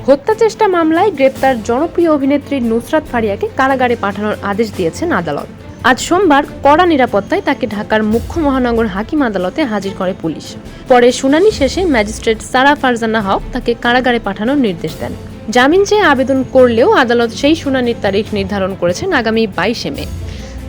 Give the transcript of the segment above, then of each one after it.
হত্যা চেষ্টা মামলায় গ্রেপ্তার জনপ্রিয় অভিনেত্রী নুসরাত ফারিয়াকে কারাগারে পাঠানোর আদেশ দিয়েছেন আদালত। আজ সোমবার কড়া নিরাপত্তায় তাকে ঢাকার মুখ্য মহানগর হাকিম আদালতে হাজির করে পুলিশ। পরে শুনানি শেষে ম্যাজিস্ট্রেট সারা ফারজানা হক তাকে কারাগারে পাঠানোর নির্দেশ দেন। জামিন চেয়ে আবেদন করলেও আদালত সেই শুনানির তারিখ নির্ধারণ করেছেন আগামী 22 মে।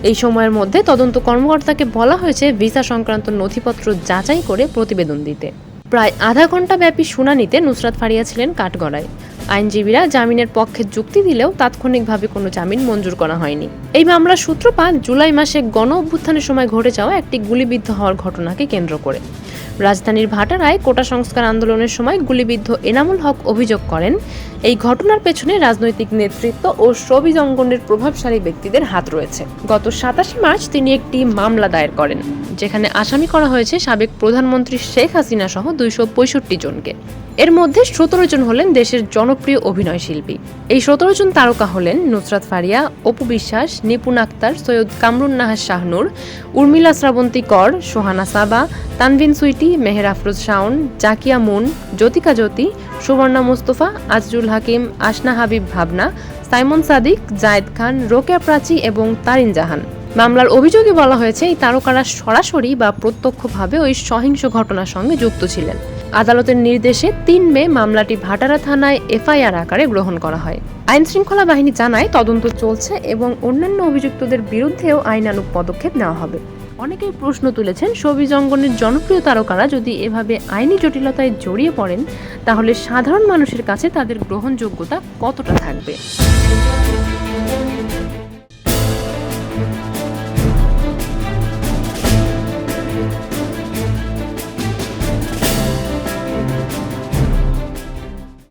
এই সময়ের মধ্যে তদন্ত কর্মকর্তাকে বলা হয়েছে ভিসা সংক্রান্ত নথিপত্র যাচাই করে প্রতিবেদন দিতে। প্রায় আধা ঘন্টা ব্যাপী শুনানিতে নুসরাত ফারিয়া ছিলেন কাঠগড়ায়। আইনজীবীরা জামিনের পক্ষে যুক্তি দিলেও তাৎক্ষণিকভাবে কোনো জামিন মঞ্জুর করা হয়নি। এই মামলার সূত্রপাত জুলাই মাসে গণ অভ্যুত্থানের সময় ঘটে যাওয়া একটি গুলিবিদ্ধ হওয়ার ঘটনাকে কেন্দ্র করে। রাজধানীর ভাটারায় কোটা সংস্কার আন্দোলনের সময় গুলিবিদ্ধ এনামুল হক অভিযোগ করেন, এই ঘটনার পেছনে রাজনৈতিক নেতৃত্ব ও শোবিজ অঙ্গনের প্রভাবশালী ব্যক্তিদের হাত রয়েছে। গত 27 মার্চ তিনি একটি মামলা দায়ের করেন, যেখানে আসামি করা হয়েছে সাবেক প্রধানমন্ত্রী শেখ হাসিনা সহ 265 জনকে। এর মধ্যে 17 জন হলেন দেশের জনপ্রিয় অভিনয় শিল্পী। এই 17 জন তারকা হলেন নুসরাত ফারিয়া, অপু বিশ্বাস, নিপুণ আক্তার, সৈয়দ কামরুন নাহার শাহনূর, উর্মিলা শ্রাবন্তী কর, সোহানা সাবা, তানভিন সুইটি, মেহের আফরোজ শাওন, জাকিয়া মুন, জ্যোতিকা জ্যোতি, সুবর্ণা মোস্তফা, আজিজুল হাকিম, আসনা হাবিব ভাবনা, সাইমন সাদিক, জায়েদ খান, রোকেয়া প্রাচী এবং তারিন জাহান। মামলার অভিযোগে বলা হয়েছে এই তারকারা সরাসরি বা প্রত্যক্ষভাবে ওই সহিংস ঘটনার সঙ্গে যুক্ত ছিলেন। আদালতের নির্দেশে 3 মে মামলাটি ভাটারা থানায় এফআইআর আকারে গ্রহণ করা হয়। আইন শৃঙ্খলা বাহিনী জানায় তদন্ত চলছে এবং অন্যান্য অভিযুক্তদের বিরুদ্ধেও আইনানুগ পদক্ষেপ নেওয়া হবে। অনেকেই প্রশ্ন তুলেছেন, শোবিজ অঙ্গনের জনপ্রিয় তারকারা যদি এভাবে আইনি জটিলতায় জড়িয়ে পড়েন, তাহলে সাধারণ মানুষের কাছে তাদের গ্রহণযোগ্যতা কতটা থাকবে।